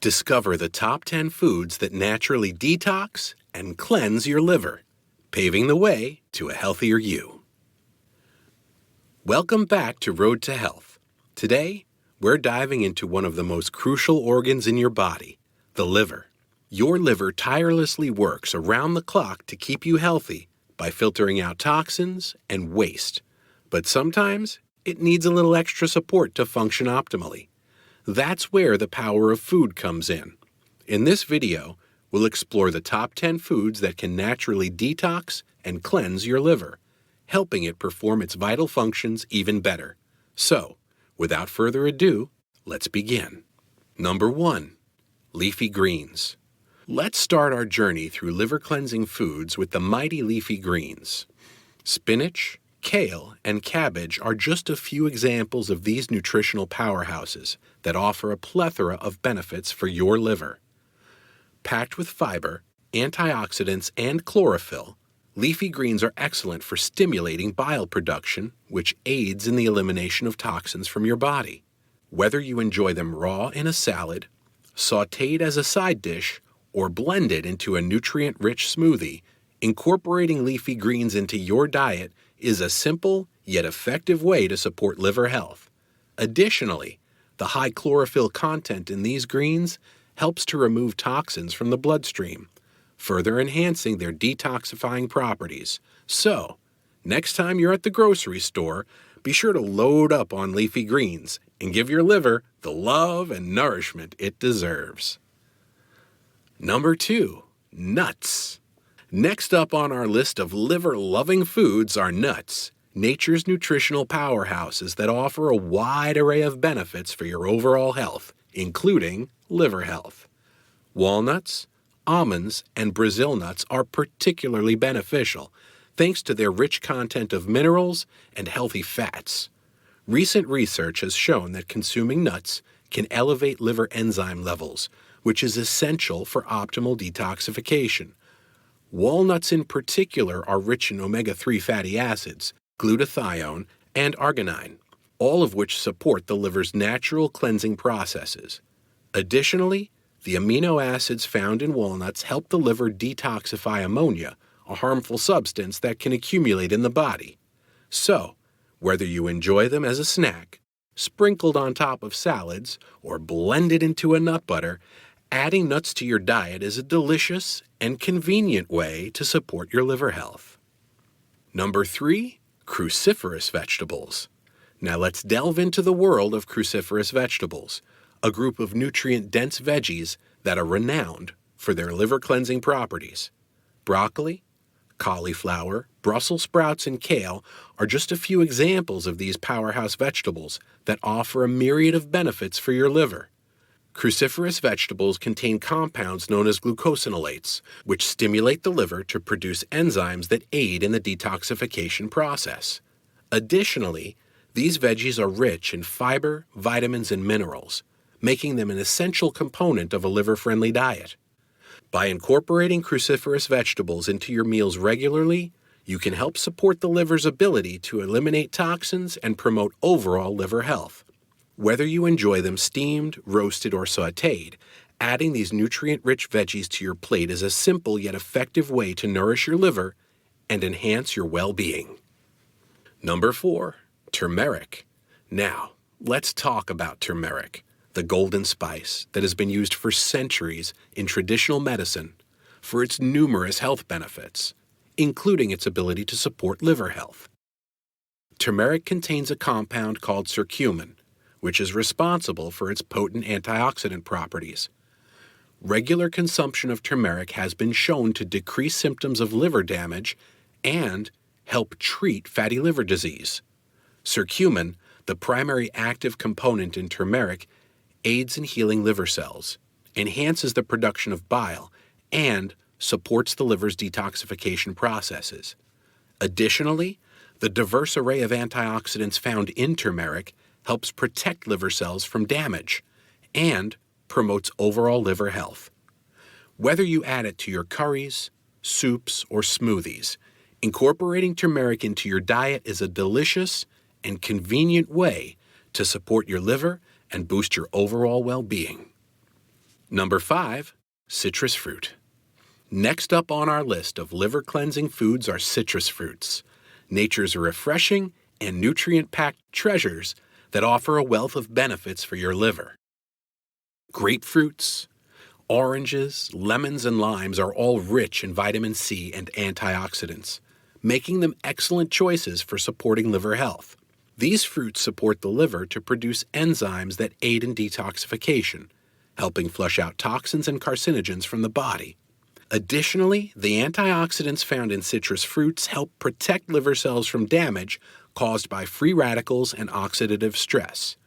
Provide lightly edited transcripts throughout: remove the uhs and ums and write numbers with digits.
Discover the top 10 foods that naturally detox and cleanse your liver, paving the way to a healthier you. Welcome back to Road to Health. Today, we're diving into one of the most crucial organs in your body, the liver. Your liver tirelessly works around the clock to keep you healthy by filtering out toxins and waste. But sometimes, it needs a little extra support to function optimally. That's where the power of food comes in. In this video, we'll explore the top 10 foods that can naturally detox and cleanse your liver, helping it perform its vital functions even better. So, without further ado, let's begin. Number 1. Leafy greens. Let's start our journey through liver-cleansing foods with the mighty leafy greens. Spinach, kale, and cabbage are just a few examples of these nutritional powerhouses that offer a plethora of benefits for your liver. Packed with fiber, antioxidants, and chlorophyll, leafy greens are excellent for stimulating bile production, which aids in the elimination of toxins from your body. Whether you enjoy them raw in a salad, sautéed as a side dish, or blended into a nutrient-rich smoothie, incorporating leafy greens into your diet is a simple yet effective way to support liver health. Additionally, the high chlorophyll content in these greens helps to remove toxins from the bloodstream, further enhancing their detoxifying properties. So, next time you're at the grocery store, be sure to load up on leafy greens and give your liver the love and nourishment it deserves. Number 2. Nuts. Next up on our list of liver-loving foods are nuts, nature's nutritional powerhouses that offer a wide array of benefits for your overall health, including liver health. Walnuts, almonds, and Brazil nuts are particularly beneficial, thanks to their rich content of minerals and healthy fats. Recent research has shown that consuming nuts can elevate liver enzyme levels, which is essential for optimal detoxification. Walnuts in particular are rich in omega-3 fatty acids, glutathione, and arginine, all of which support the liver's natural cleansing processes. Additionally, the amino acids found in walnuts help the liver detoxify ammonia, a harmful substance that can accumulate in the body. So, whether you enjoy them as a snack, sprinkled on top of salads, or blended into a nut butter, adding nuts to your diet is a delicious and convenient way to support your liver health. Number 3. Cruciferous vegetables. Now let's delve into the world of cruciferous vegetables, a group of nutrient-dense veggies that are renowned for their liver-cleansing properties. Broccoli, cauliflower, Brussels sprouts, and kale are just a few examples of these powerhouse vegetables that offer a myriad of benefits for your liver. Cruciferous vegetables contain compounds known as glucosinolates, which stimulate the liver to produce enzymes that aid in the detoxification process. Additionally, these veggies are rich in fiber, vitamins, and minerals, making them an essential component of a liver-friendly diet. By incorporating cruciferous vegetables into your meals regularly, you can help support the liver's ability to eliminate toxins and promote overall liver health. Whether you enjoy them steamed, roasted, or sautéed, adding these nutrient-rich veggies to your plate is a simple yet effective way to nourish your liver and enhance your well-being. Number 4. Turmeric. Now, let's talk about turmeric, the golden spice that has been used for centuries in traditional medicine for its numerous health benefits, including its ability to support liver health. Turmeric contains a compound called curcumin, which is responsible for its potent antioxidant properties. Regular consumption of turmeric has been shown to decrease symptoms of liver damage and help treat fatty liver disease. Curcumin, the primary active component in turmeric, aids in healing liver cells, enhances the production of bile, and supports the liver's detoxification processes. Additionally, the diverse array of antioxidants found in turmeric helps protect liver cells from damage and promotes overall liver health. Whether you add it to your curries, soups, or smoothies, incorporating turmeric into your diet is a delicious and convenient way to support your liver and boost your overall well-being. Number 5. Citrus fruit. Next up on our list of liver-cleansing foods are citrus fruits, nature's refreshing and nutrient-packed treasures that offer a wealth of benefits for your liver. Grapefruits, oranges, lemons, and limes are all rich in vitamin C and antioxidants, making them excellent choices for supporting liver health. These fruits support the liver to produce enzymes that aid in detoxification, helping flush out toxins and carcinogens from the body. Additionally, the antioxidants found in citrus fruits help protect liver cells from damage caused by free radicals and oxidative stress.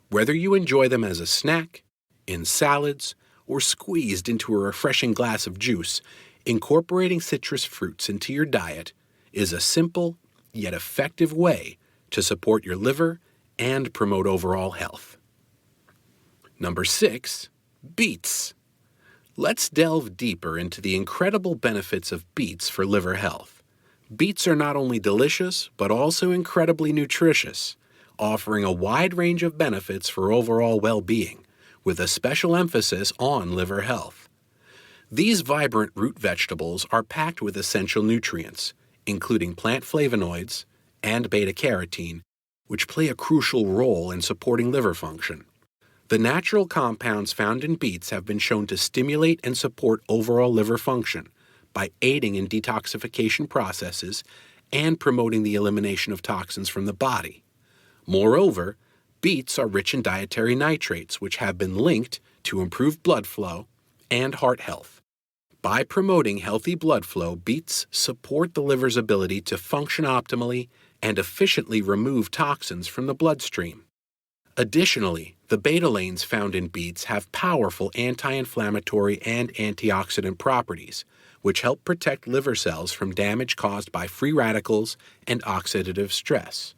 Whether you enjoy them as a snack, in salads, or squeezed into a refreshing glass of juice, incorporating citrus fruits into your diet is a simple yet effective way to support your liver and promote overall health. Number 6. Beets. Let's delve deeper into the incredible benefits of beets for liver health. Beets are not only delicious, but also incredibly nutritious, offering a wide range of benefits for overall well-being, with a special emphasis on liver health. These vibrant root vegetables are packed with essential nutrients, including plant flavonoids and beta-carotene, which play a crucial role in supporting liver function. The natural compounds found in beets have been shown to stimulate and support overall liver function by aiding in detoxification processes and promoting the elimination of toxins from the body. Moreover, beets are rich in dietary nitrates, which have been linked to improved blood flow and heart health. By promoting healthy blood flow, beets support the liver's ability to function optimally and efficiently remove toxins from the bloodstream. Additionally, the betalains found in beets have powerful anti-inflammatory and antioxidant properties, which help protect liver cells from damage caused by free radicals and oxidative stress.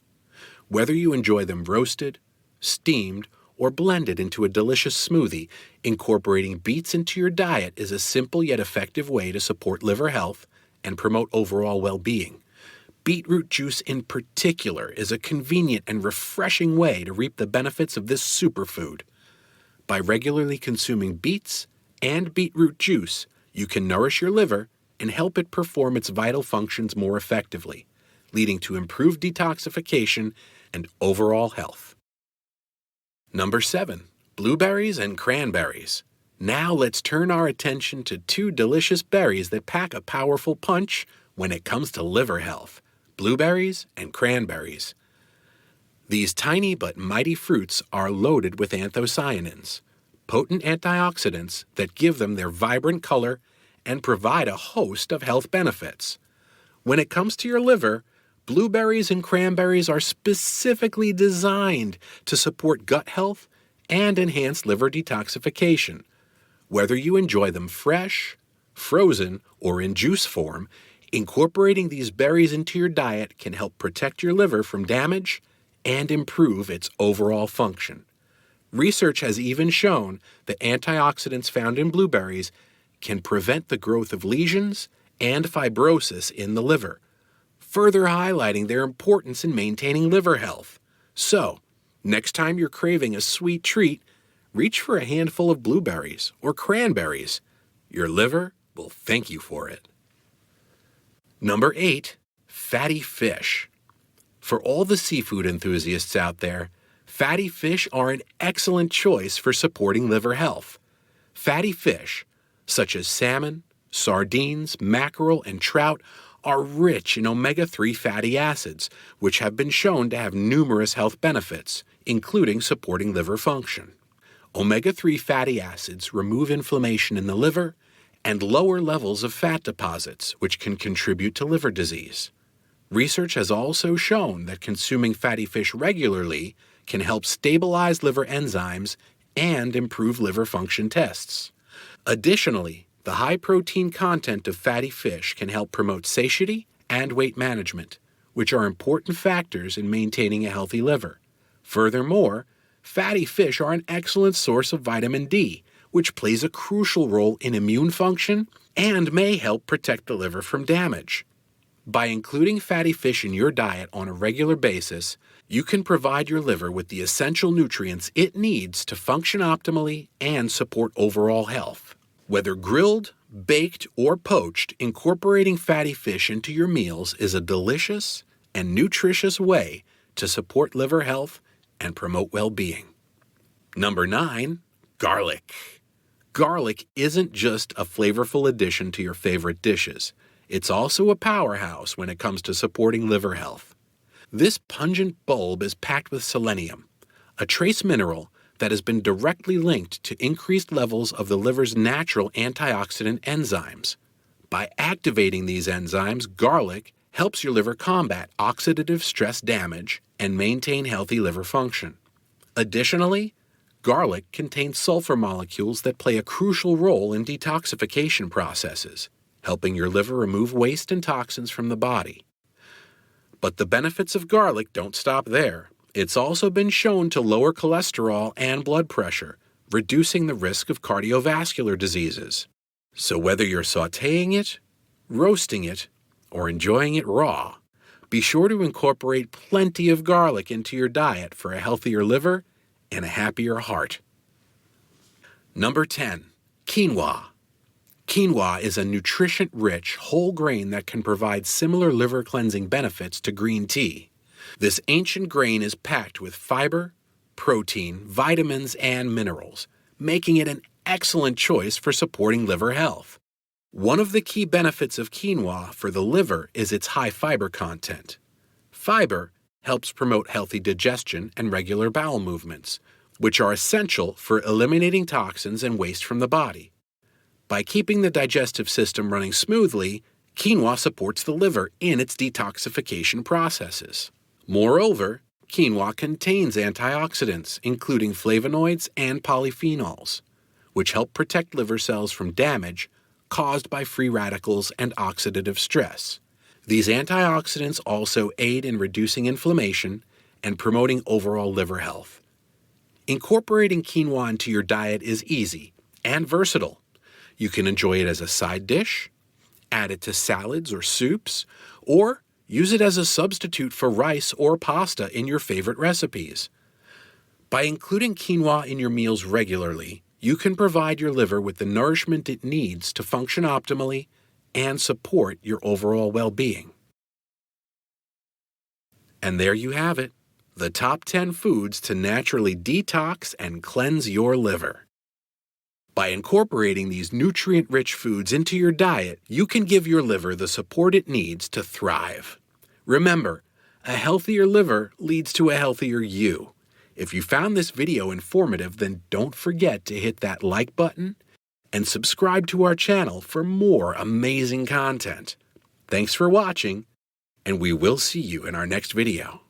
Whether you enjoy them roasted, steamed, or blended into a delicious smoothie, incorporating beets into your diet is a simple yet effective way to support liver health and promote overall well-being. Beetroot juice in particular is a convenient and refreshing way to reap the benefits of this superfood. By regularly consuming beets and beetroot juice, you can nourish your liver and help it perform its vital functions more effectively, leading to improved detoxification and overall health. Number 7. Blueberries and cranberries. Now let's turn our attention to 2 delicious berries that pack a powerful punch when it comes to liver health: blueberries and cranberries. These tiny but mighty fruits are loaded with anthocyanins, potent antioxidants that give them their vibrant color and provide a host of health benefits. When it comes to your liver, blueberries and cranberries are specifically designed to support gut health and enhance liver detoxification. Whether you enjoy them fresh, frozen, or in juice form, incorporating these berries into your diet can help protect your liver from damage and improve its overall function. Research has even shown that antioxidants found in blueberries can prevent the growth of lesions and fibrosis in the liver, further highlighting their importance in maintaining liver health. So, next time you're craving a sweet treat, reach for a handful of blueberries or cranberries. Your liver will thank you for it. Number 8. Fatty fish. For all the seafood enthusiasts out there, fatty fish are an excellent choice for supporting liver health. Fatty fish, such as salmon, sardines, mackerel, and trout, are rich in omega-3 fatty acids, which have been shown to have numerous health benefits, including supporting liver function. Omega-3 fatty acids remove inflammation in the liver and lower levels of fat deposits, which can contribute to liver disease. Research has also shown that consuming fatty fish regularly can help stabilize liver enzymes and improve liver function tests. Additionally, the high protein content of fatty fish can help promote satiety and weight management, which are important factors in maintaining a healthy liver. Furthermore, fatty fish are an excellent source of vitamin D, which plays a crucial role in immune function and may help protect the liver from damage. By including fatty fish in your diet on a regular basis, you can provide your liver with the essential nutrients it needs to function optimally and support overall health. Whether grilled, baked, or poached, incorporating fatty fish into your meals is a delicious and nutritious way to support liver health and promote well-being. Number 9, garlic. Garlic isn't just a flavorful addition to your favorite dishes. It's also a powerhouse when it comes to supporting liver health. This pungent bulb is packed with selenium, a trace mineral that has been directly linked to increased levels of the liver's natural antioxidant enzymes. By activating these enzymes, garlic helps your liver combat oxidative stress damage and maintain healthy liver function. Additionally, garlic contains sulfur molecules that play a crucial role in detoxification processes, helping your liver remove waste and toxins from the body. But the benefits of garlic don't stop there. It's also been shown to lower cholesterol and blood pressure, reducing the risk of cardiovascular diseases. So whether you're sautéing it, roasting it, or enjoying it raw, be sure to incorporate plenty of garlic into your diet for a healthier liver and a happier heart. Number 10, quinoa. Quinoa is a nutrition-rich whole grain that can provide similar liver cleansing benefits to green tea. This ancient grain is packed with fiber, protein, vitamins, and minerals, making it an excellent choice for supporting liver health. One of the key benefits of quinoa for the liver is its high fiber content. Fiber helps promote healthy digestion and regular bowel movements, which are essential for eliminating toxins and waste from the body. By keeping the digestive system running smoothly, quinoa supports the liver in its detoxification processes. Moreover, quinoa contains antioxidants, including flavonoids and polyphenols, which help protect liver cells from damage caused by free radicals and oxidative stress. These antioxidants also aid in reducing inflammation and promoting overall liver health. Incorporating quinoa into your diet is easy and versatile. You can enjoy it as a side dish, add it to salads or soups, or use it as a substitute for rice or pasta in your favorite recipes. By including quinoa in your meals regularly, you can provide your liver with the nourishment it needs to function optimally and support your overall well-being. And there you have it, the top 10 foods to naturally detox and cleanse your liver. By incorporating these nutrient-rich foods into your diet, you can give your liver the support it needs to thrive. Remember, a healthier liver leads to a healthier you. If you found this video informative, then don't forget to hit that like button and subscribe to our channel for more amazing content. Thanks for watching, and we will see you in our next video.